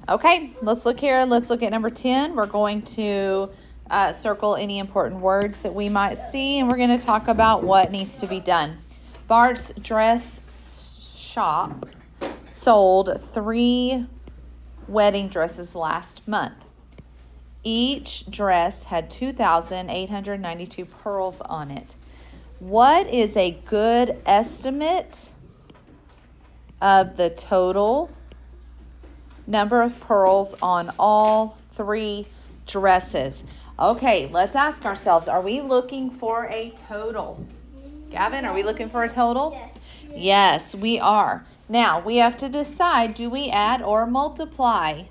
Okay, let's look here. Let's look at number 10. We're going to circle any important words that we might see, and we're going to talk about what needs to be done. Bart's dress shop sold 3 wedding dresses last month. Each dress had 2,892 pearls on it. What is a good estimate of the total number of pearls on all 3 dresses? Okay, let's ask ourselves, are we looking for a total? Gavin, are we looking for a total? Yes. Yes, we are. Now, we have to decide, do we add or multiply?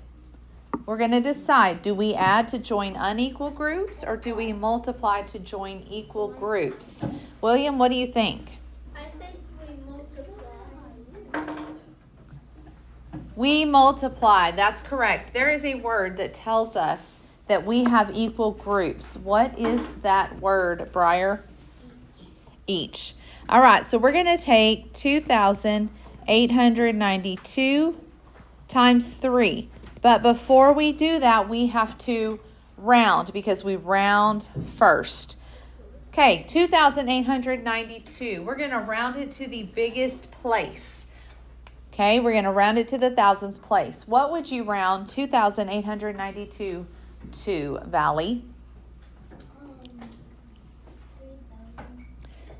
We're going to decide, do we add to join unequal groups or do we multiply to join equal groups? William, what do you think? I think we multiply. We multiply. That's correct. There is a word that tells us that we have equal groups. What is that word, Briar? Each. All right, so we're going to take 2,892 times 3. But before we do that, we have to round because we round first. Okay, 2,892. We're going to round it to the biggest place. Okay, we're going to round it to the thousands place. What would you round 2,892 to, Valley?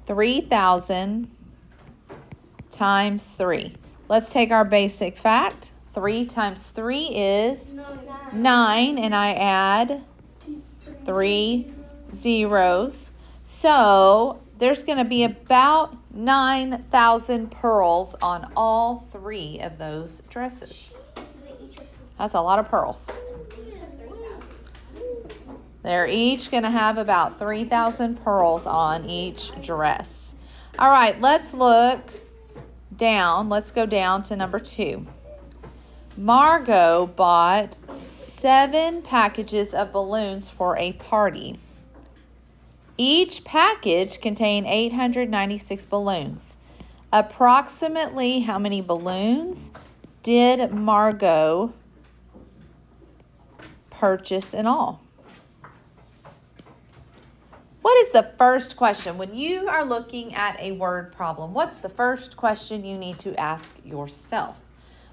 3,000 times 3. Let's take our basic fact. 3 times 3 is 9, and I add 3 zeros. So there's going to be about 9,000 pearls on all 3 of those dresses. That's a lot of pearls. They're each going to have about 3,000 pearls on each dress. All right, let's look down. Let's go down to number 2. Margot bought 7 packages of balloons for a party. Each package contained 896 balloons. Approximately how many balloons did Margot purchase in all? What is the first question? When you are looking at a word problem, what's the first question you need to ask yourself?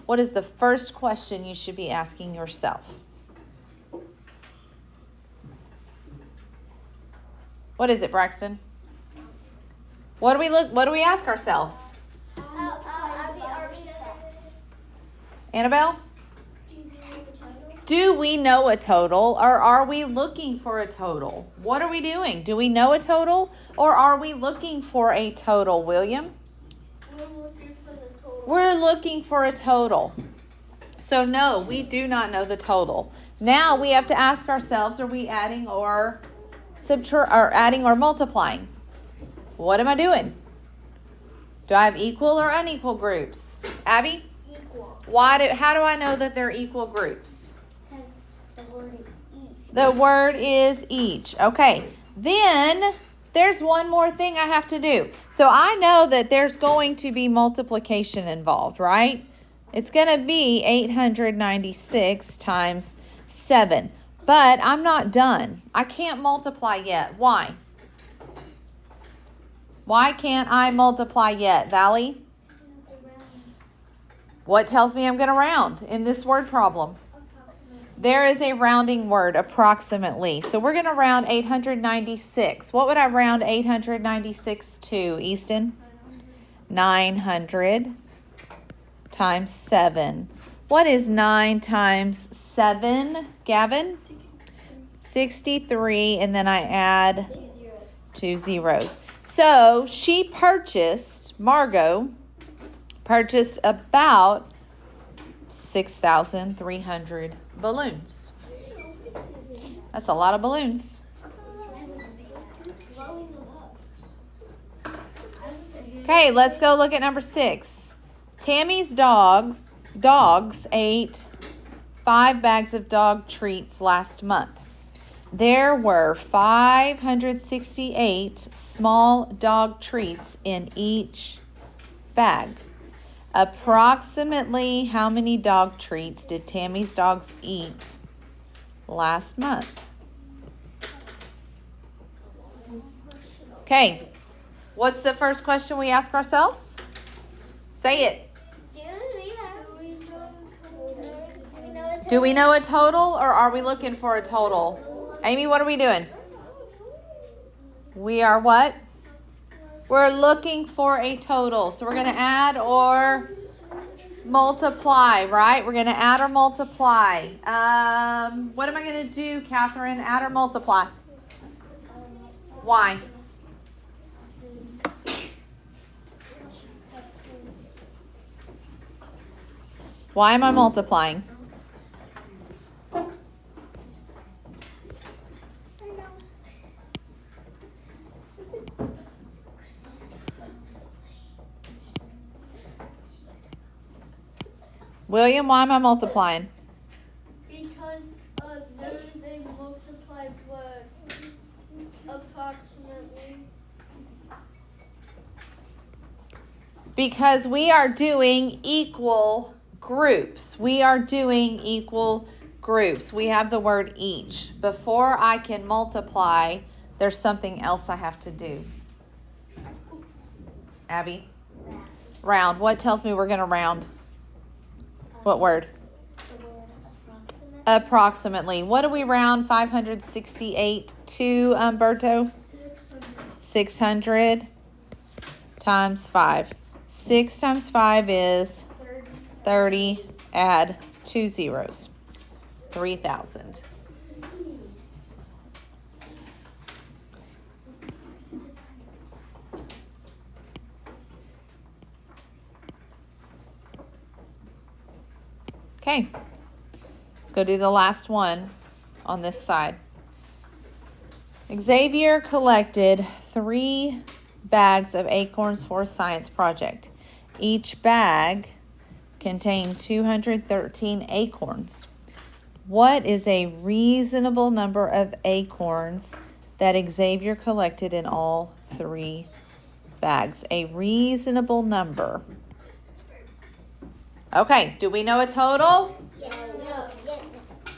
What is the first question you should be asking yourself? What is it, Braxton? What do we ask ourselves? Annabelle? Do we know a total, or are we looking for a total? What are we doing? Do we know a total, or are we looking for a total, William? We're looking for a total. So no, we do not know the total. Now we have to ask ourselves, are we adding or multiplying? What am I doing? Do I have equal or unequal groups? Abby? Equal. How do I know that they're equal groups? Because the word is each. The word is each. Okay. Then there's one more thing I have to do. So I know that there's going to be multiplication involved, right? It's going to be 896 times 7. But I'm not done. I can't multiply yet. Why? Why can't I multiply yet, Valley? What tells me I'm going to round in this word problem? There is a rounding word, approximately. So we're going to round 896. What would I round 896 to, Easton? 900 times 7. What is 9 times 7, Gavin? 63, and then I add 2 zeros. So Margot purchased about 6,300 balloons. That's a lot of balloons. Okay, let's go look at number 6. Tammy's dogs ate 5 bags of dog treats last month. There were 568 small dog treats in each bag. Approximately how many dog treats did Tammy's dogs eat last month? Okay, what's the first question we ask ourselves? Say it. Do we know a total, or are we looking for a total? Amy, what are we doing? We are what? We're looking for a total. So we're going to add or multiply, right? We're going to add or multiply. What am I going to do, Catherine? Add or multiply? Why? Why am I multiplying? William, why am I multiplying? Because they multiply what approximately. Because we are doing equal groups. We are doing equal groups. We have the word each. Before I can multiply, there's something else I have to do. Abby? Round. What tells me we're going to round? What word? Approximately. What do we round 568 to, Berto? 600 times 5. 6 times 5 is 30. Add 2 zeros. 3,000. Okay, let's go do the last one on this side. Xavier collected 3 bags of acorns for a science project. Each bag contained 213 acorns. What is a reasonable number of acorns that Xavier collected in all 3 bags? A reasonable number. Okay, do we know a total? Yes.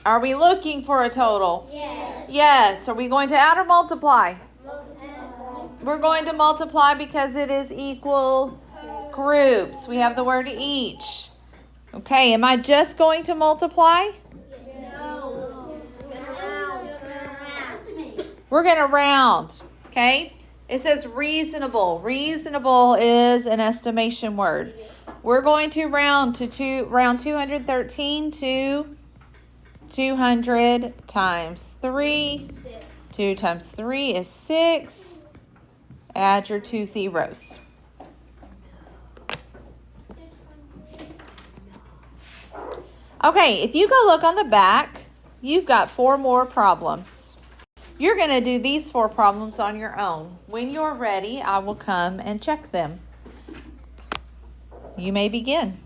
Are we looking for a total? Yes. Yes. Are we going to add or multiply? We're going to multiply because it is equal groups. We have the word each. Okay, am I just going to multiply? No. We're going to round. Okay? It says reasonable. Reasonable is an estimation word. We're going to round to round 213 to 200 times 3. 2 times 3 is 6. Add your 2 zeros. Okay, if you go look on the back, you've got 4 more problems. You're going to do these 4 problems on your own. When you're ready, I will come and check them. You may begin.